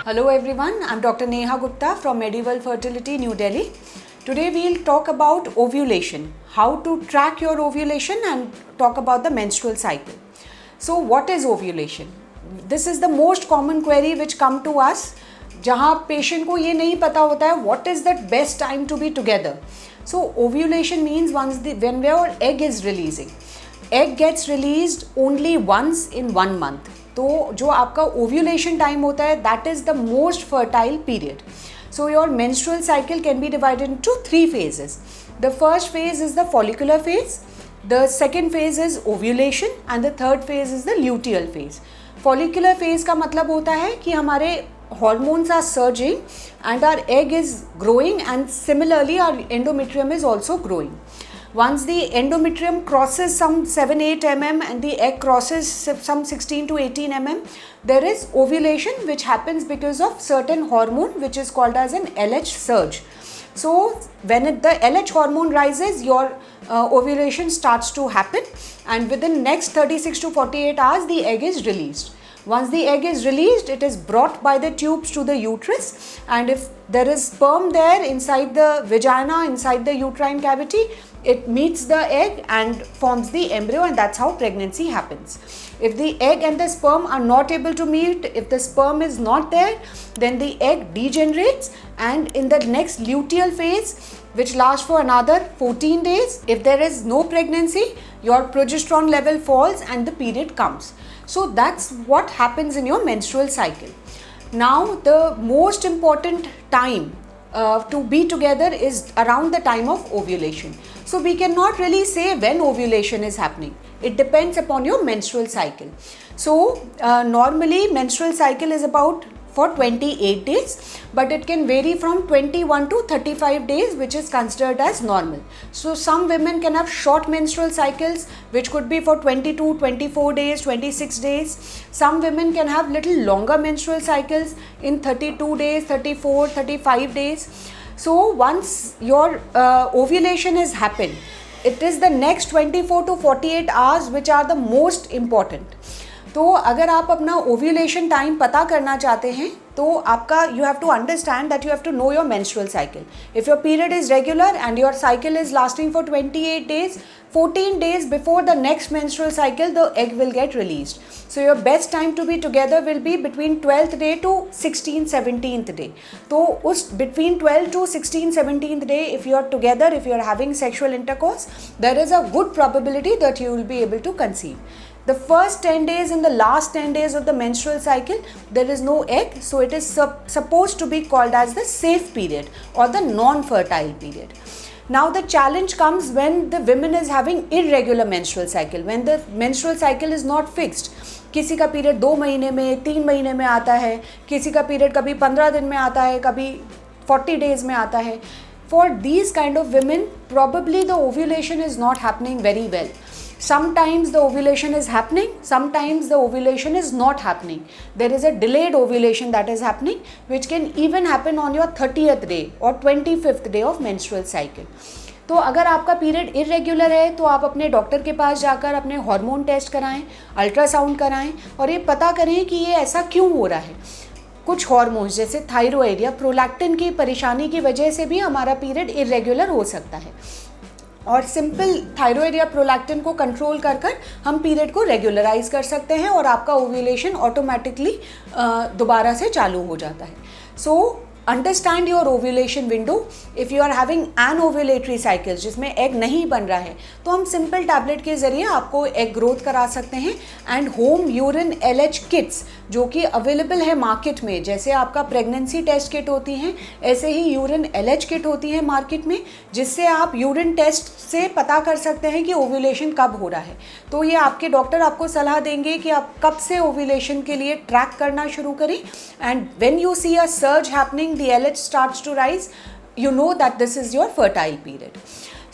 Hello everyone, I'm Dr. Neha Gupta from Medieval Fertility, New Delhi. Today we'll talk about ovulation, how to track your ovulation and talk about the menstrual cycle. So what is ovulation? This is the most common query which come to us जहाँ patient को ये नहीं पता होता है what is the best time to be together. So ovulation means when your egg is releasing. Egg gets released only once in 1 month. तो जो आपका ओव्यूलेशन टाइम होता है that is the most fertile period. So your menstrual cycle can be divided into 3 phases. The first phase is the follicular phase, the second phase is ovulation and the third phase is the luteal phase. Follicular phase का मतलब होता है कि हमारे hormones are surging and our egg is growing and similarly our endometrium is also growing. Once the endometrium crosses some 7-8 mm and the egg crosses some 16 to 18 mm, there is ovulation which happens because of certain hormone which is called as an LH surge. So when the LH hormone rises, your ovulation starts to happen and within next 36 to 48 hours the egg is released. Once the egg is released, it is brought by the tubes to the uterus, and if there is sperm there inside the vagina, inside the uterine cavity, it meets the egg and forms the embryo, and that's how pregnancy happens. If the egg and the sperm are not able to meet, if the sperm is not there, then the egg degenerates, and in the next luteal phase, which lasts for another 14 days, if there is no pregnancy, your progesterone level falls and the period comes. So that's what happens in your menstrual cycle. Now the most important time to be together is around the time of ovulation. So we cannot really say when ovulation is happening. It depends upon your menstrual cycle. So normally menstrual cycle is about for 28 days, but it can vary from 21 to 35 days, which is considered as normal. So some women can have short menstrual cycles which could be for 22, 24 days, 26 days. Some women can have little longer menstrual cycles in 32 days, 34, 35 days. So once your ovulation has happened, it is the next 24 to 48 hours which are the most important. तो अगर आप अपना ovulation time पता करना चाहते हैं तो आपका you have to understand that you have to know your menstrual cycle. If your period is regular and your cycle is lasting for 28 days, 14 days before the next menstrual cycle the egg will get released. So your best time to be together will be between 12th day to 16th 17th day. तो उस between 12 to 16th 17th day if you are together, if you are having sexual intercourse, there is a good probability that you will be able to conceive. The first 10 days and the last 10 days of the menstrual cycle, there is no egg, so it is supposed to be called as the safe period or the non-fertile period. Now the challenge comes when the woman is having irregular menstrual cycle, when the menstrual cycle is not fixed. किसी का period 2 महीने में 3 महीने में आता है, किसी का पीरियड कभी 15 दिन में आता है, कभी 40 days में आता है. For these kind of women, probably the ovulation is not happening very well. Sometimes the ovulation is happening, sometimes the ovulation is not happening. There is a delayed ovulation that is happening which can even happen on your 30th day or 25th day of menstrual cycle. तो अगर आपका period irregular है तो आप अपने doctor के पास जाकर अपने हार्मोन टेस्ट कराएं, अल्ट्रासाउंड कराएं और ये पता करें कि ये ऐसा क्यों हो रहा है. कुछ हार्मोन्स जैसे थायराइड या प्रोलैक्टिन की परेशानी की वजह से भी हमारा पीरियड इरेगुलर हो सकता है और सिंपल थायराइड या प्रोलैक्टिन को कंट्रोल कर हम पीरियड को रेगुलराइज कर सकते हैं और आपका ओव्यूलेशन ऑटोमेटिकली दोबारा से चालू हो जाता है. So understand your ovulation window. If you are having anovulatory cycles जिसमें एग नहीं बन रहा है तो हम सिंपल टैबलेट के ज़रिए आपको एग ग्रोथ करा सकते हैं. And home urine LH kits जो कि अवेलेबल है मार्केट में, जैसे आपका प्रेगनेंसी टेस्ट किट होती हैं ऐसे ही यूरिन LH किट होती है मार्केट में, जिससे आप यूरिन टेस्ट से पता कर सकते हैं कि ओव्यूलेशन कब हो रहा है. तो ये आपके डॉक्टर आपको सलाह देंगे कि आप कब से ओव्यूलेशन के लिए ट्रैक करना शुरू करें. And when you see a surge happening, the LH starts to rise, you know that this is your fertile period.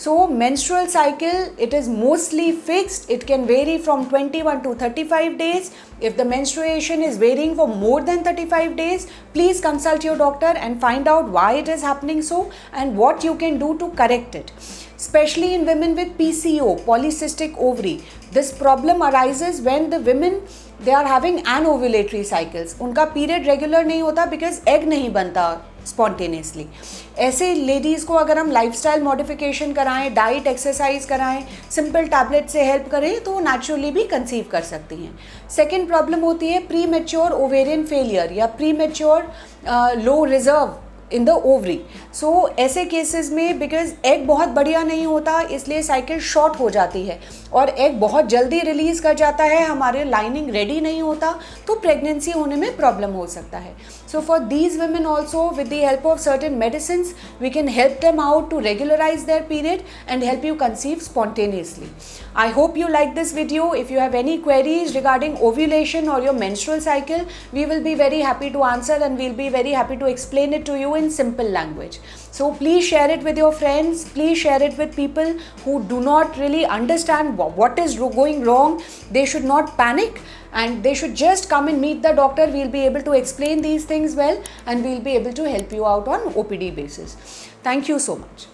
So menstrual cycle, it is mostly fixed. It can vary from 21 to 35 days. If the menstruation is varying for more than 35 days, please consult your doctor and find out why it is happening so and what you can do to correct it. Especially in women with PCO, polycystic ovary. This problem arises when the women, they are having anovulatory cycles. उनका period regular नहीं होता because egg नहीं बनता spontaneously. ऐसे ladies को अगर हम lifestyle modification कराएं, डाइट एक्सरसाइज कराएं, सिंपल टैबलेट से हेल्प करें तो नेचुरली भी कंसीव कर सकती हैं. सेकेंड प्रॉब्लम होती है प्री मैच्योर ओवेरियन फेलियर या premature low reserve in the ovary. So ऐसे केसेस में बिकॉज एग बहुत बढ़िया नहीं होता इसलिए साइकिल शॉर्ट हो जाती है और एग बहुत जल्दी रिलीज़ कर जाता है, हमारे लाइनिंग रेडी नहीं होता तो प्रेगनेंसी होने में प्रॉब्लम हो सकता है. So for these women also with the help of certain medicines we can help them out to regularise their period and help you conceive spontaneously. I hope you like this video. If you have any queries regarding ovulation or your menstrual cycle, we will be very happy to answer and we'll be very happy to explain it to you in simple language. So please share it with your friends. Please share it with people who do not really understand what is going wrong. They should not panic and they should just come and meet the doctor. We'll be able to explain these things well and we'll be able to help you out on OPD basis. Thank you so much.